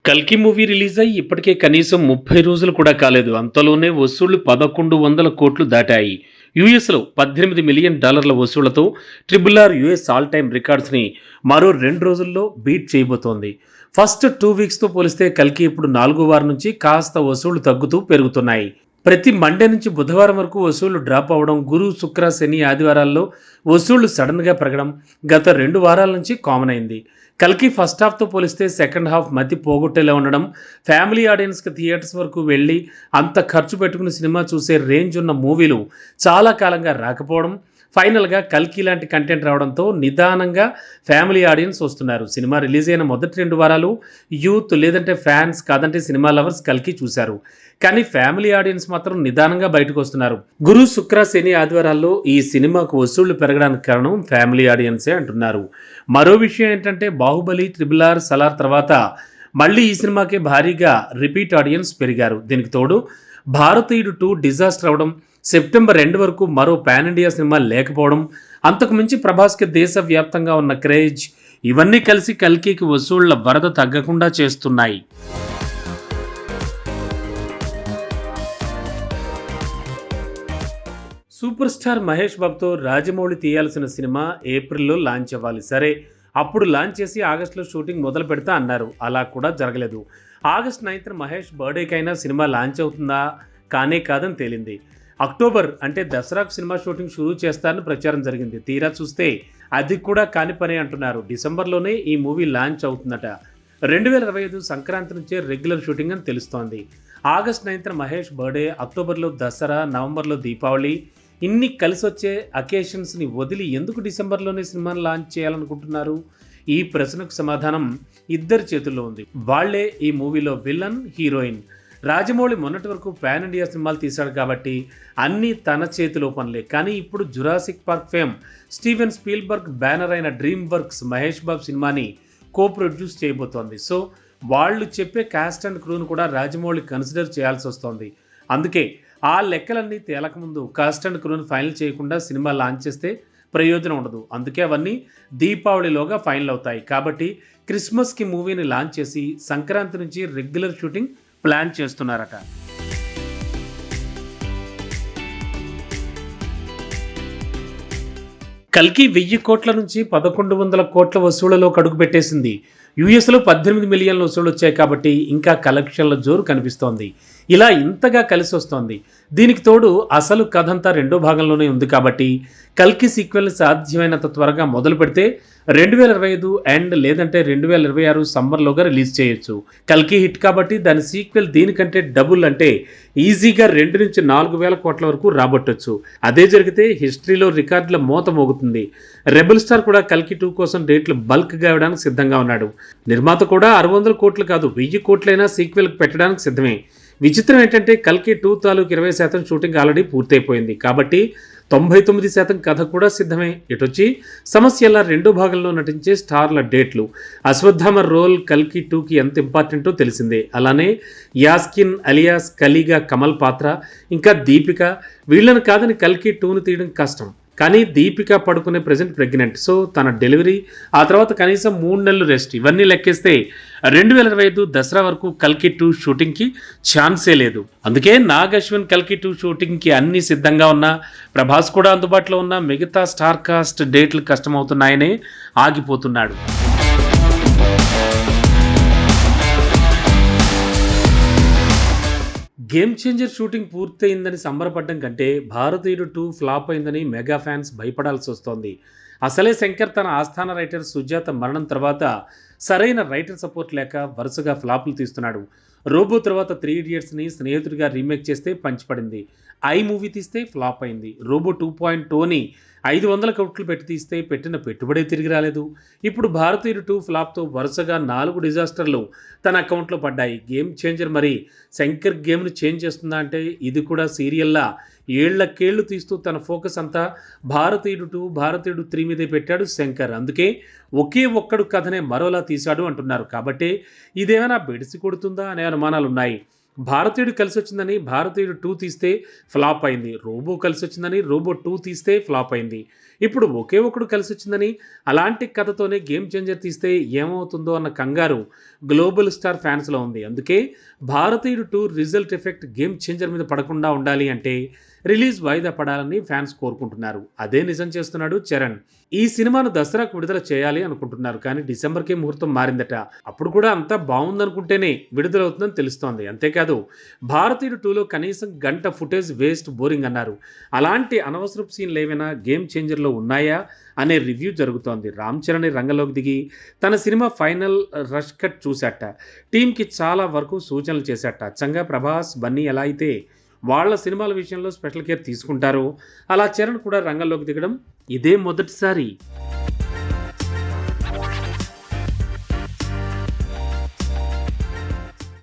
కల్కి movie release అయ్యి ఇప్పటికే కనీసం 30 రోజులు కూడా కాలేదు. అంతలోనే వసూళ్లు 1100 కోట్లు దాటాయి. యూఎస్‌లో $18 మిలియన్ వసూళ్లతో triple R US all time రికార్డ్స్‌ని మరో 2 రోజుల్లో బీట్ చేయబోతోంది. ఫస్ట్ 2 వీక్స్‌తో పోలిస్తే కల్కి ఇప్పుడు 4వ వారం నుంచి కాస్త వసూళ్లు తగ్గుతూ పెరుగుతున్నాయి. ప్రతి మండే నుంచి బుధవారం వరకు వసూళ్లు డ్రాప్ అవ్వడం, గురు, శుక్ర, శని, ఆదివారాల్లో వసూళ్లు సడన్‌గా పెరగడం గత 2 వారాల నుంచి కామన్ అయింది. కల్కి ఫస్ట్ హాఫ్తో పోలిస్తే సెకండ్ హాఫ్ మతి పోగొట్టేలా ఉండడం, ఫ్యామిలీ ఆడియన్స్కి థియేటర్స్ వరకు వెళ్ళి అంత ఖర్చు పెట్టుకుని సినిమా చూసే రేంజ్ ఉన్న మూవీలు చాలా కాలంగా రాకపోవడం, ఫైనల్గా కల్కి లాంటి కంటెంట్ రావడంతో నిదానంగా ఫ్యామిలీ ఆడియన్స్ వస్తున్నారు. సినిమా రిలీజ్ అయిన మొదటి 2 వారాలు యూత్ లేదంటే ఫ్యాన్స్ కాదంటే సినిమా లవర్స్ కల్కి చూశారు. కానీ ఫ్యామిలీ ఆడియన్స్ మాత్రం నిదానంగా బయటకు వస్తున్నారు. గురు, శుక్ర, శని, ఆదివారాల్లో ఈ సినిమాకు వసూళ్లు పెరగడానికి కారణం ఫ్యామిలీ ఆడియన్సే అంటున్నారు. మరో విషయం ఏంటంటే బాహుబలి, ట్రిపుల్ ఆర్, సలార్ తర్వాత మళ్ళీ ఈ సినిమాకే భారీగా రిపీట్ ఆడియన్స్ పెరిగారు. దీనికి తోడు భారతీయుడు 2 డిజాస్టర్ అవడం, సెప్టెంబర్ 2 వరకు మరో పాన్ ఇండియా సినిమా లేకపోవడం, అంతకు మించి ప్రభాస్కి దేశవ్యాప్తంగా ఉన్న క్రేజ్, ఇవన్నీ కలిసి కల్కికి వసూళ్ల వరద తగ్గకుండా చేస్తున్నాయి. సూపర్ స్టార్ మహేష్ బాబుతో రాజమౌళి తీయాల్సిన సినిమా ఏప్రిల్లో లాంచ్ అవ్వాలి. సరే, అప్పుడు లాంచ్ చేసి ఆగస్టులో షూటింగ్ మొదలు పెడతా అన్నారు. అలా కూడా జరగలేదు. ఆగస్ట్ 9న మహేష్ బర్త్డేకైనా సినిమా లాంచ్ అవుతుందా? కానే కాదని తేలింది. అక్టోబర్ అంటే దసరాకు సినిమా షూటింగ్ షురూ చేస్తారని ప్రచారం జరిగింది. తీరా చూస్తే అది కూడా కాని పనే అంటున్నారు. డిసెంబర్లోనే ఈ మూవీ లాంచ్ అవుతుందట. 2025 సంక్రాంతి నుంచే రెగ్యులర్ షూటింగ్ అని తెలుస్తోంది. ఆగస్ట్ 9న మహేష్ బర్త్డే, అక్టోబర్లో దసరా, నవంబర్లో దీపావళి, ఇన్ని కలిసి వచ్చే అకేషన్స్ని వదిలి ఎందుకు డిసెంబర్లోనే సినిమాను లాంచ్ చేయాలనుకుంటున్నారు? ఈ ప్రశ్నకు సమాధానం ఇద్దరి చేతుల్లో ఉంది. వాళ్లే ఈ మూవీలో విలన్, హీరోయిన్. రాజమౌళి మొన్నటి వరకు పాన్ ఇండియా సినిమాలు తీశాడు కాబట్టి అన్నీ తన చేతిలో పనులే. కానీ ఇప్పుడు Jurassic park fame Steven Spielberg banner అయిన డ్రీమ్ వర్క్స్ మహేష్ బాబు సినిమాని కో ప్రొడ్యూస్ చేయబోతోంది. సో వాళ్ళు చెప్పే కాస్ట్ అండ్ క్రూను కూడా రాజమౌళి కన్సిడర్ చేయాల్సి వస్తోంది. అందుకే ఆ లెక్కలన్నీ తేలకముందు కాస్ట్ అండ్ క్రూను ఫైనల్ చేయకుండా సినిమా లాంచ్ చేస్తే ప్రయోజనం ఉండదు. అందుకే అవన్నీ దీపావళిలోగా ఫైనల్ అవుతాయి. కాబట్టి క్రిస్మస్కి మూవీని లాంచ్ చేసి సంక్రాంతి నుంచి రెగ్యులర్ షూటింగ్ ప్లాన్ చేస్తున్నారట. కల్కి 1000 కోట్ల నుంచి 1100 కోట్ల వసూళ్లలో కడుగు పెట్టేసింది. యూఎస్లో 18 మిలియన్ల వసూళ్లు వచ్చాయి కాబట్టి ఇంకా కలెక్షన్ల జోరు కనిపిస్తోంది. ఇలా ఇంతగా కలిసి వస్తోంది. దీనికి తోడు అసలు కథంతా 2వ భాగంలోనే ఉంది కాబట్టి కల్కి సీక్వెల్ సాధ్యమైనంత త్వరగా మొదలు పెడితే 2025 ఎండ్ లేదంటే 2026 సమ్మర్లోగా రిలీజ్ చేయొచ్చు. కల్కి హిట్ కాబట్టి దాని సీక్వెల్ దీనికంటే డబుల్ అంటే ఈజీగా 2 నుంచి 4,000 కోట్ల వరకు రాబట్టొచ్చు. అదే జరిగితే హిస్టరీలో రికార్డుల మోత మోగుతుంది. రెబల్ స్టార్ కూడా కల్కి 2 కోసం డేట్లు బల్క్గా ఇవ్వడానికి సిద్ధంగా ఉన్నాడు. నిర్మాత కూడా 600 కోట్లు కాదు 1000 కోట్లైనా సీక్వెల్కి పెట్టడానికి సిద్ధమే. విచిత్రం ఏంటంటే కల్కి 2 తాలూకు 20% షూటింగ్ ఆల్రెడీ పూర్తయిపోయింది కాబట్టి 99% కథ కూడా సిద్ధమే. ఇటొచ్చి సమస్యల 2వ భాగంలో నటించే స్టార్ల డేట్లు. అశ్వత్థామ రోల్ కల్కి 2కి ఎంత ఇంపార్టెంటో తెలిసిందే. అలానే యాస్కిన్ అలియాస్ కలిగా కమల్ పాత్ర, ఇంకా దీపిక, వీళ్ళని కాదని కల్కి 2ను తీయడం కష్టం. కానీ దీపిక పడుకునే ప్రెజెంట్ ప్రెగ్నెంట్. సో తన డెలివరీ, ఆ తర్వాత కనీసం 3 నెలలు రెస్ట్, ఇవన్నీ లెక్కేస్తే 2025 దసరా వరకు కల్కి 2 షూటింగ్కి ఛాన్సే లేదు. అందుకే నాగ్ అశ్విన్ కల్కి 2 షూటింగ్కి అన్ని సిద్ధంగా ఉన్నా, ప్రభాస్ కూడా అందుబాటులో ఉన్న మిగతా స్టార్ కాస్ట్ డేట్లు కష్టమవుతున్నాయనే ఆగిపోతున్నాడు. గేమ్ చేంజర్ షూటింగ్ పూర్తయిందని సంబరపడడం కంటే భారతీయుడు 2 ఫ్లాప్ అయిందని మెగా ఫ్యాన్స్ భయపడాల్సి వస్తోంది. అసలే శంకర్ తన ఆస్థాన రైటర్ సుజాత మరణం తర్వాత సరైన రైటర్ సపోర్ట్ లేక వరుసగా ఫ్లాపులు తీస్తున్నాడు. రోబో తర్వాత 3 ఇడియట్స్ని స్నేహితుడిగా రీమేక్ చేస్తే పంచిపడింది. ఐ మూవీ తీస్తే ఫ్లాప్ అయింది. రోబో 2.0ని 500 కోట్లు పెట్టి తీస్తే పెట్టిన పెట్టుబడే తిరిగి రాలేదు. ఇప్పుడు భారతీయుడు 2 ఫ్లాప్తో వరుసగా 4 డిజాస్టర్లు తన అకౌంట్లో పడ్డాయి. గేమ్ చేంజర్ మరి శంకర్ గేమ్ను చేంజ్ చేస్తుందా అంటే ఇది కూడా సీరియల్లా ఏళ్లకేళ్లు తీస్తూ తన ఫోకస్ అంతా భారతీయుడు 2, భారతీయుడు 3 మీదే పెట్టాడు శంకర్. అందుకే ఒకే ఒక్కడు కథనే మరోలా తీశాడు అంటున్నారు. కాబట్టి ఇదేమైనా బెడిసి కొడుతుందా అనే అనుమానాలున్నాయి. భారతీయుడు కలిసొచ్చిందని 'భారతీయుడు 2' తీస్తే ఫ్లాప్ అయింది. 'రోబో' కలిసొచ్చిందని 'రోబో 2' తీస్తే ఫ్లాప్ అయింది. ఇప్పుడు ఒకే ఒకడు కలిసొచ్చిందని అలాంటి కథతోనే 'గేమ్ చేంజర్' తీస్తే ఏమవుతుందో అన్న కంగారు గ్లోబల్ స్టార్ ఫ్యాన్స్‌లో ఉంది. అందుకే 'భారతీయుడు 2' రిజల్ట్ ఎఫెక్ట్ 'గేమ్ చేంజర్' మీద పడకుండా ఉండాలి అంటే రిలీజ్ వాయిదా పడాలని ఫ్యాన్స్ కోరుకుంటున్నారు. అదే నిజం చేస్తున్నాడు చరణ్. ఈ సినిమాను దసరాకు విడుదల చేయాలి అనుకుంటున్నారు. కానీ డిసెంబర్‌కే ముహూర్తం మారిందట. అప్పుడు కూడా అంతా బావుందనుకుంటేనే విడుదలవుతుందని తెలుస్తోంది. అంతేకాదు 'భారతీయుడు 2'లో కనీసం గంట ఫుటేజ్ వేస్ట్, బోరింగ్ అన్నారు. అలాంటి అనవసరపు సీన్‌లేవైనా 'గేమ్ చేంజర్'లో ఉన్నాయా అనే రివ్యూ జరుగుతోంది. రామ్ చరణ్ రంగంలోకి దిగి తన సినిమా ఫైనల్ రష్ కట్ చూశాట. టీమ్‌కి చాలా వరకు సూచనలు చేశాట. అచ్చంగా ప్రభాస్, బన్నీ ఎలా అయితే వాళ్ళ సినిమాల విషయంలో స్పెషల్ కేర్ తీసుకుంటారో అలా చరణ్ కూడా రంగంలోకి దిగడం ఇదే మొదటిసారి.